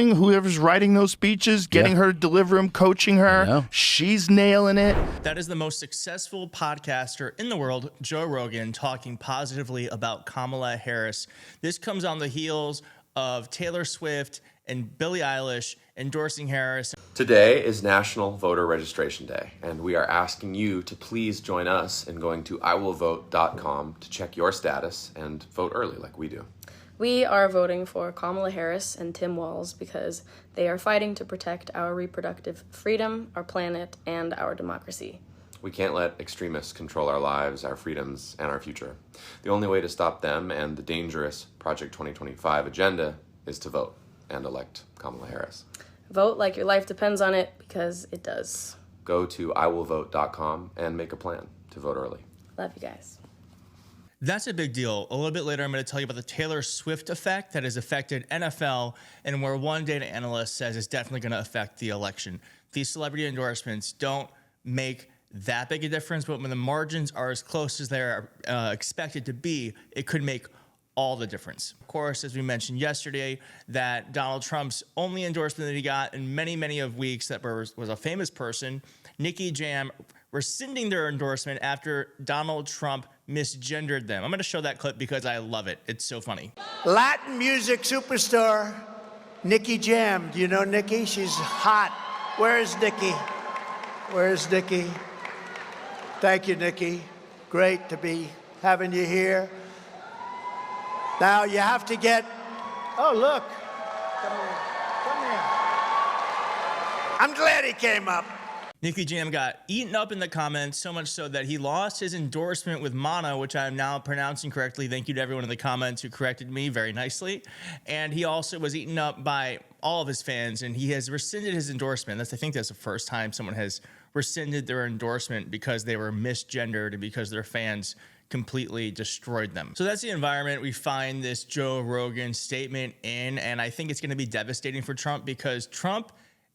doing, whoever's writing those speeches, getting her to deliver them, coaching her, she's nailing it. That is the most successful podcaster in the world, Joe Rogan, talking positively about Kamala Harris. This comes on the heels of Taylor Swift and Billie Eilish endorsing Harris. Today is National Voter Registration Day, and we are asking you to please join us in going to iwillvote.com to check your status and vote early like we do. We are voting for Kamala Harris and Tim Walz because they are fighting to protect our reproductive freedom, our planet, and our democracy. We can't let extremists control our lives, our freedoms, and our future. The only way to stop them and the dangerous Project 2025 agenda is to vote and elect Kamala Harris. Vote like your life depends on it, because it does. Go to iwillvote.com and make a plan to vote early. Love you guys. That's a big deal. A little bit later, I'm going to tell you about the Taylor Swift effect that has affected NFL, and where one data analyst says it's definitely going to affect the election. These celebrity endorsements don't make that big a difference, but when the margins are as close as they're expected to be, it could make all the difference. Of course, as we mentioned yesterday, that Donald Trump's only endorsement that he got in many, many of weeks that was a famous person, Nicky Jam, rescinding their endorsement after Donald Trump misgendered them. I'm going to show that clip because I love it. It's so funny. Latin music superstar Nicky Jam. Do you know Nicky? She's hot. Where's Nicky? Where's Nicky? Thank you, Nicky. Great to be having you here. Now you have to get, oh look, come here. I'm glad he came up. Nicky Jam got eaten up in the comments, so much so that he lost his endorsement with Mana, which I'm now pronouncing correctly. Thank you to everyone in the comments who corrected me very nicely. And he also was eaten up by all of his fans, and he has rescinded his endorsement. I think that's the first time someone has rescinded their endorsement because they were misgendered and because their fans completely destroyed them. So that's the environment we find this Joe Rogan statement in, and I think it's going to be devastating for Trump because Trump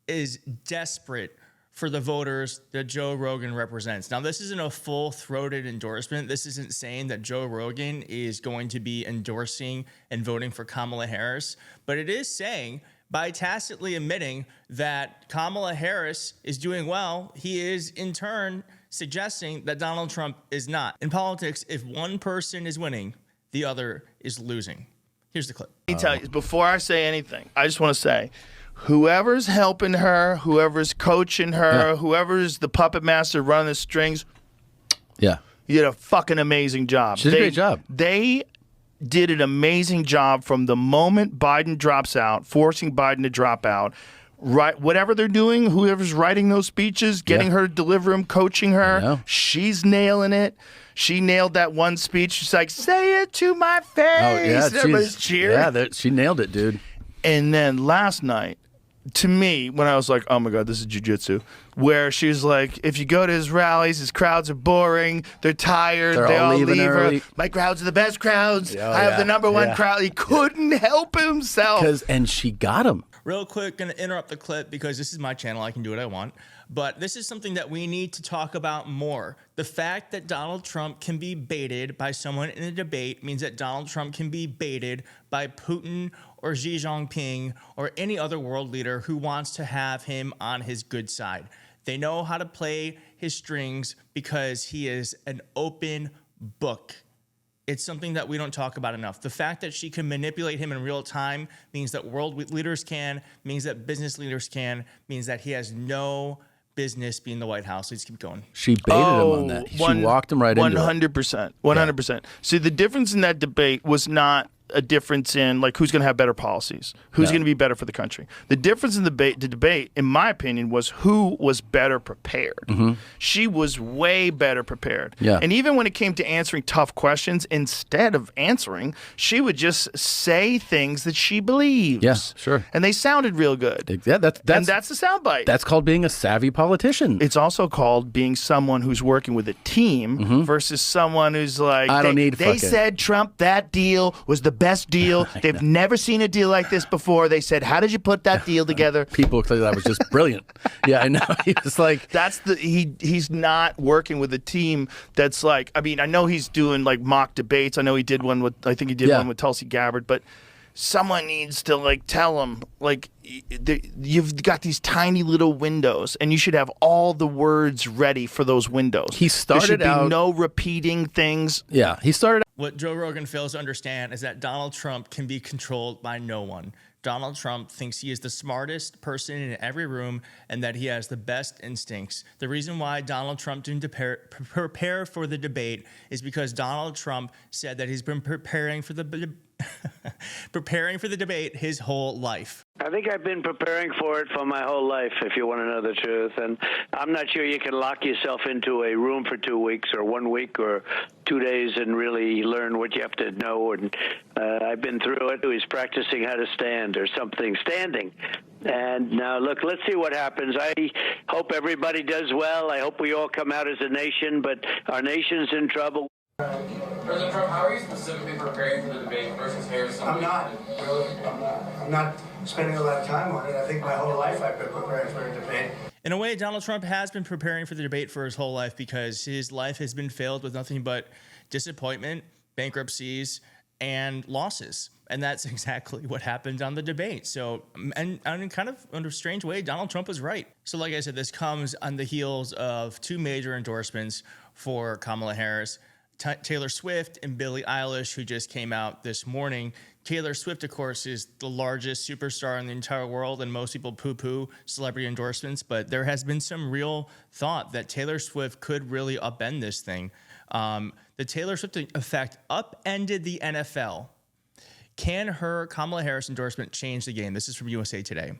is desperate for the voters that Joe Rogan represents. Now, this isn't a full-throated endorsement. This isn't saying that Joe Rogan is going to be endorsing and voting for Kamala Harris, but it is saying, by tacitly admitting that Kamala Harris is doing well, he is in turn suggesting that Donald Trump is not. In politics, if one person is winning, the other is losing. Here's the clip. Let me tell you, before I say anything, I just want to say, whoever's helping her, whoever's coaching her, whoever's the puppet master running the strings, you did a fucking amazing job. She did a great job. They did an amazing job from the moment Biden drops out, forcing Biden to drop out. Right, whatever they're doing, whoever's writing those speeches, getting her to deliver them, coaching her, she's nailing it. She nailed that one speech. She's like, "Say it to my face." Oh yeah, everybody's cheering. Yeah, she nailed it, dude. And then last night, to me, when I was like, "Oh my God, this is jujitsu," where she's like, "If you go to his rallies, his crowds are boring. They're tired. They're they all all leaving leave early. My crowds are the best crowds. Oh, I have the number one crowd." He couldn't help himself. And she got him. Real quick, going to interrupt the clip because this is my channel. I can do what I want. But this is something that we need to talk about more. The fact that Donald Trump can be baited by someone in a debate means that Donald Trump can be baited by Putin or Xi Jinping or any other world leader who wants to have him on his good side. They know how to play his strings because he is an open book. It's something that we don't talk about enough. The fact that she can manipulate him in real time means that world leaders can, means that business leaders can, means that he has no business being in the White House. Let's keep going. She baited him on that. She walked him right into it. 100%. 100%. See, the difference in that debate was not a difference in like who's going to have better policies, who's going to be better for the country. The difference in the debate, in my opinion, was who was better prepared. She was way better prepared. And even when it came to answering tough questions, instead of answering, she would just say things that she believes. Yeah, sure. And they sounded real good. Yeah, that's the soundbite. That's called being a savvy politician. It's also called being someone who's working with a team versus someone who's like, they said Trump, that deal was the best deal. They've never seen a deal like this before. They said, how did you put that deal together? People said that was just brilliant. Yeah, I know. He was like, he's not working with a team that's like, I mean, I know he's doing like mock debates. I know he did one with, I think he did one with Tulsi Gabbard, but someone needs to like tell him like you've got these tiny little windows and you should have all the words ready for those windows. He started there should be out no repeating things. Yeah, he started. What Joe Rogan fails to understand is that Donald Trump can be controlled by no one. Donald Trump thinks he is the smartest person in every room and that he has the best instincts. The reason why Donald Trump didn't prepare for the debate is because Donald Trump said that he's been preparing for the debate his whole life. I think I've been preparing for it for my whole life, if you want to know the truth. And I'm not sure you can lock yourself into a room for 2 weeks or 1 week or 2 days and really learn what you have to know. And I've been through it. He's practicing how to stand or something, standing. And now, look, let's see what happens. I hope everybody does well. I hope we all come out as a nation, but our nation's in trouble. President Trump, how are you specifically preparing for the debate versus Harris? I'm not. I'm not spending a lot of time on it. I think my whole life I've been preparing for a debate. In a way, Donald Trump has been preparing for the debate for his whole life because his life has been filled with nothing but disappointment, bankruptcies, and losses. And that's exactly what happened on the debate. So, and kind of in a strange way, Donald Trump was right. So like I said, this comes on the heels of 2 major endorsements for Kamala Harris. Taylor Swift and Billie Eilish, who just came out this morning. Taylor Swift, of course, is the largest superstar in the entire world, and most people poo-poo celebrity endorsements, but there has been some real thought that Taylor Swift could really upend this thing. The Taylor Swift effect upended the NFL. Can her Kamala Harris endorsement change the game? This is from USA Today.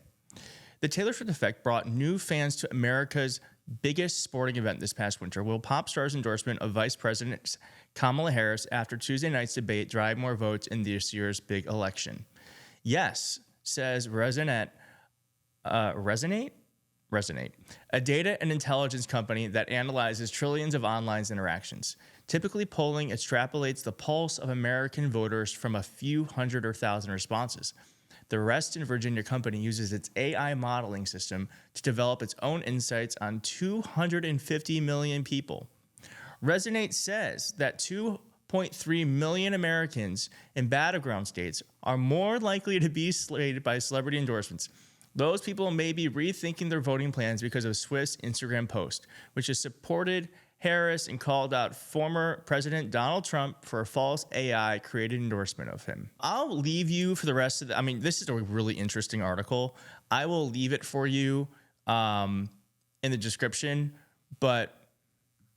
The Taylor Swift effect brought new fans to America's biggest sporting event this past winter. Will pop star's endorsement of Vice President Kamala Harris after Tuesday night's debate drive more votes in this year's big election? Yes, says Resonate, a data and intelligence company that analyzes trillions of online interactions. Typically, polling extrapolates the pulse of American voters from a few hundred or thousand responses. The Reston, Virginia company uses its AI modeling system to develop its own insights on 250 million people. Resonate says that 2.3 million Americans in battleground states are more likely to be swayed by celebrity endorsements. Those people may be rethinking their voting plans because of Swift's Instagram post, which has supported Harris and called out former President Donald Trump for a false AI-created endorsement of him. I'll leave you for the rest of the... this is a really interesting article. I will leave it for you in the description, but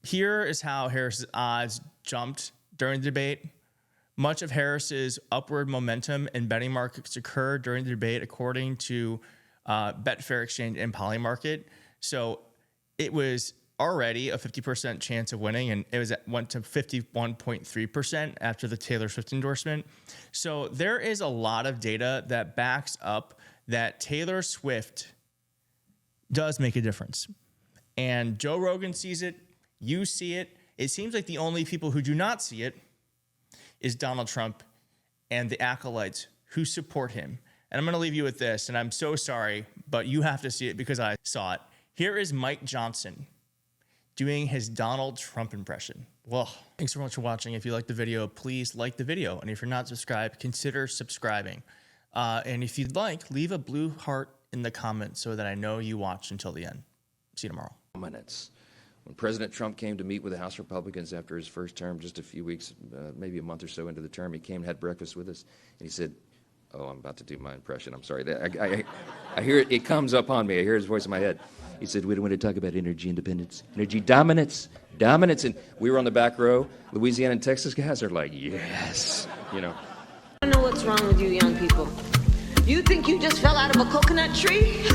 here is how Harris's odds jumped during the debate. Much of Harris's upward momentum in betting markets occurred during the debate, according to Betfair Exchange and Polymarket. So it was already a 50% chance of winning, and went to 51.3% after the Taylor Swift endorsement. So there is a lot of data that backs up that Taylor Swift does make a difference. And Joe Rogan sees it, you see it. It seems like the only people who do not see it is Donald Trump and the acolytes who support him. And I'm going to leave you with this, and I'm so sorry, but you have to see it because I saw it. Here is Mike Johnson doing his Donald Trump impression. Well, thanks so much for watching. If you liked the video, please like the video. And if you're not subscribed, consider subscribing. And if you'd like, leave a blue heart in the comments so that I know you watched until the end. See you tomorrow. Minutes. When President Trump came to meet with the House Republicans after his first term, just a few weeks, maybe a month or so into the term, he came and had breakfast with us, and he said, oh, I'm about to do my impression. I'm sorry. I hear it. It comes up on me. I hear his voice in my head. He said, we don't want to talk about energy independence, energy dominance. And we were on the back row. Louisiana and Texas guys are like, yes, you know. I don't know what's wrong with you young people. You think you just fell out of a coconut tree?